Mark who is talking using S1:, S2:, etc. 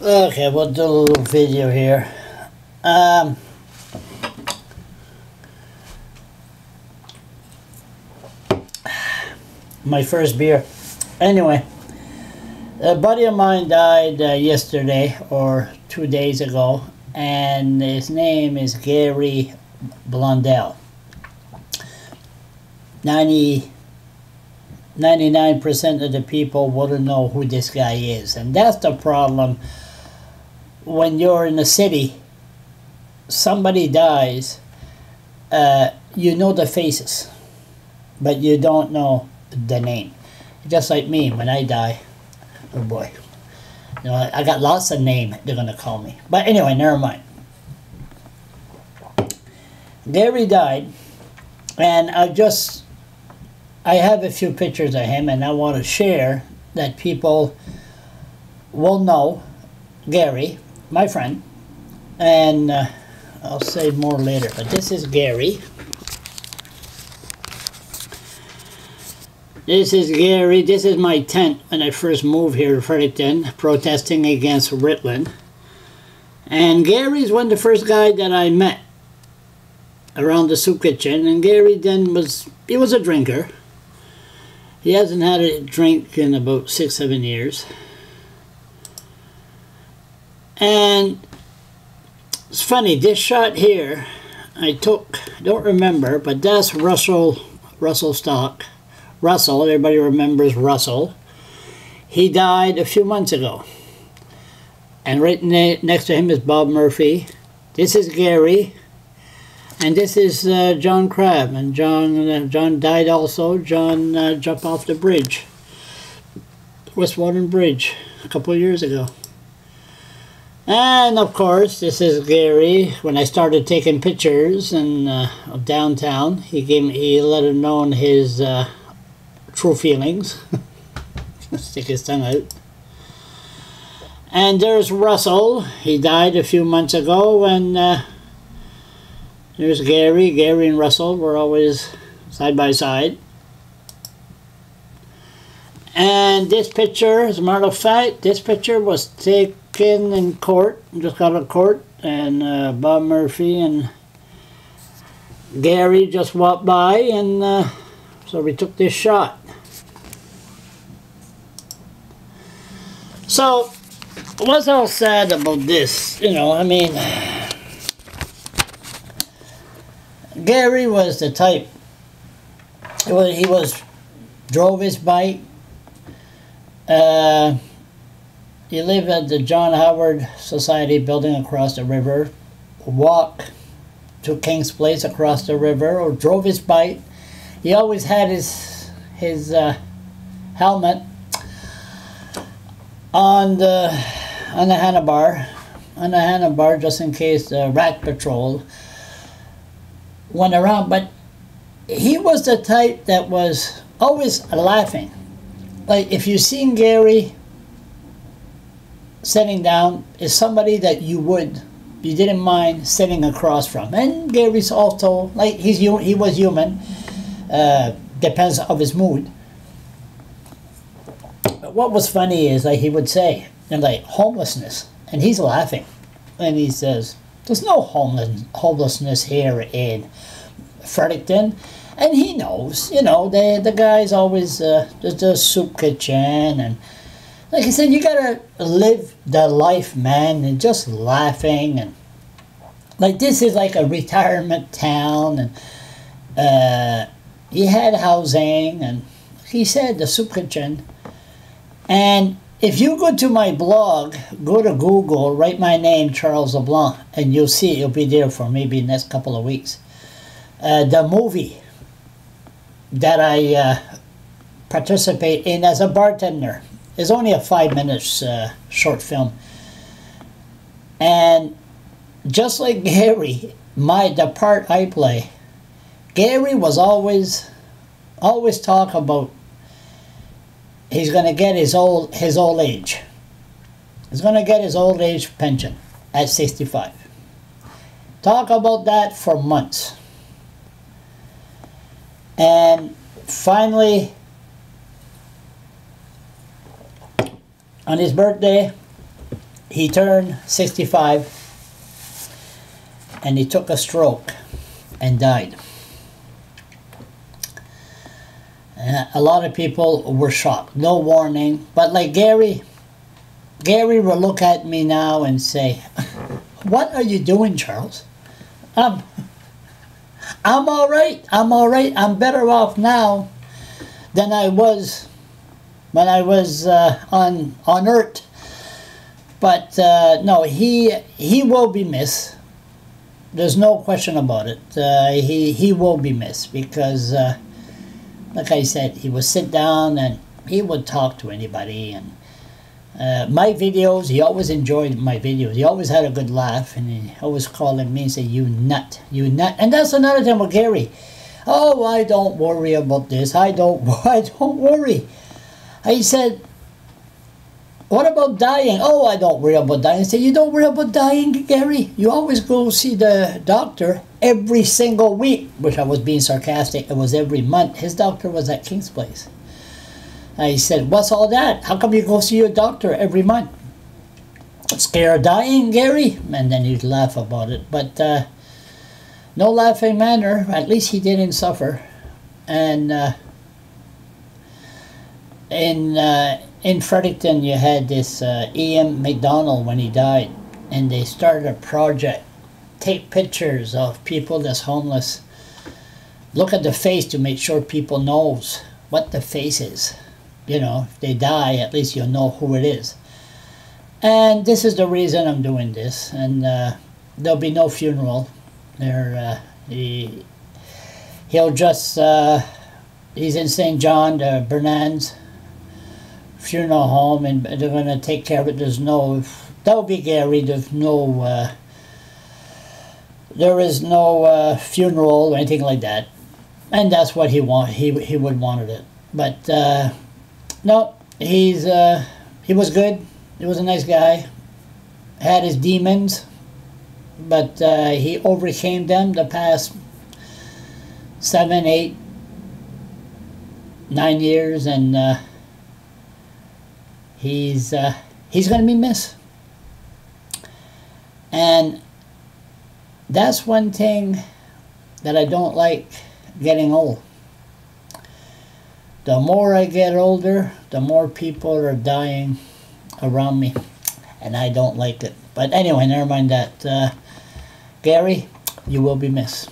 S1: Okay, we'll do a little video here. My first beer. Anyway, a buddy of mine died yesterday or 2 days ago, and his name is Gary Blundell. 99% of the people wouldn't know who this guy is, and that's the problem. When you're in a city, somebody dies, you know the faces, but you don't know the name. Just like me, when I die, oh boy, you know, I got lots of names they're gonna call me. But anyway, never mind. Gary died, and I have a few pictures of him, and I want to share that people will know Gary, my friend, and I'll say more later. But this is Gary. This is Gary. This is my tent when I first moved here to Fredericton, protesting against Fredericton. And Gary's one of the first guy that I met around the soup kitchen. And Gary then he was a drinker. He hasn't had a drink in about 6-7 years. And it's funny, this shot here I took, don't remember, but that's Russell stock. Russell, everybody remembers Russell. He died a few months ago. And right next to him is Bob Murphy. This is Gary. And this is John Crab. And John died also. John jumped off the bridge. Westwater Bridge a couple of years ago. And of course, this is Gary. When I started taking pictures of downtown, he let him know his true feelings. Stick his tongue out. And there's Russell. He died a few months ago. And there's Gary. Gary and Russell were always side by side. And this picture, as a matter of fact, this picture was taken in court, just got out of court, and Bob Murphy and Gary just walked by, and so we took this shot. So, what's all sad about this? You know, I mean, Gary was the type, he drove his bike. He lived at the John Howard Society building across the river, walked to King's Place across the river, or drove his bike. He always had his helmet on the handlebar, just in case the rat patrol went around. But he was the type that was always laughing. Like, if you seen Gary sitting down, is somebody that you didn't mind sitting across from. And Gary's also, like, he was human, depends of his mood. But what was funny is, like, he would say, like, homelessness, and he's laughing, and he says, there's no homelessness here in Fredericton. And he knows, you know, the guy's always, there's a soup kitchen, and like I said, you gotta live the life, man, and just laughing, and like, this is like a retirement town, and he had housing, and he said the soup kitchen. And if you go to my blog, go to Google, write my name, Charles LeBlanc, and you'll see it'll be there for maybe the next couple of weeks. The movie that I participate in as a bartender is only a 5-minute short film. And just like Gary, the part I play, Gary was always talk about he's going to get his old age. He's going to get his old age pension at 65. Talk about that for months. And finally, on his birthday, he turned 65 and he took a stroke and died. A lot of people were shocked. No warning. But like Gary will look at me now and say, what are you doing, Charles? I'm all right. I'm all right. I'm better off now than I was when I was on Earth. But no, he will be missed. There's no question about it. He will be missed because, like I said, he would sit down and he would talk to anybody. And my videos, he always enjoyed my videos. He always had a good laugh, and he always called me and say, "You nut, you nut." And that's another thing with Gary. Oh, I don't worry about this. I don't worry. I said, what about dying? Oh, I don't worry about dying. I said, you don't worry about dying, Gary? You always go see the doctor every single week, which I was being sarcastic. It was every month. His doctor was at King's Place. I said, what's all that? How come you go see your doctor every month? Scared of dying, Gary? And then he'd laugh about it. But no laughing matter. At least he didn't suffer. And in Fredericton, you had this E.M. McDonald when he died, and they started a project. Take pictures of people that's homeless. Look at the face to make sure people knows what the face is. You know, if they die, at least you'll know who it is. And this is the reason I'm doing this. And there'll be no funeral. He'll just, he's in St. John, the Bernan's funeral home, and they're going to take care of it. There's no, that'll be Gary. There's no, there is no funeral or anything like that. And that's what he would wanted it. But no, he was good. He was a nice guy. Had his demons, but he overcame them the past 7, 8, 9 years, and he's going to be missed. And that's one thing that I don't like getting old. The more I get older, the more people are dying around me, and I don't like it. But anyway, never mind that. Gary, you will be missed.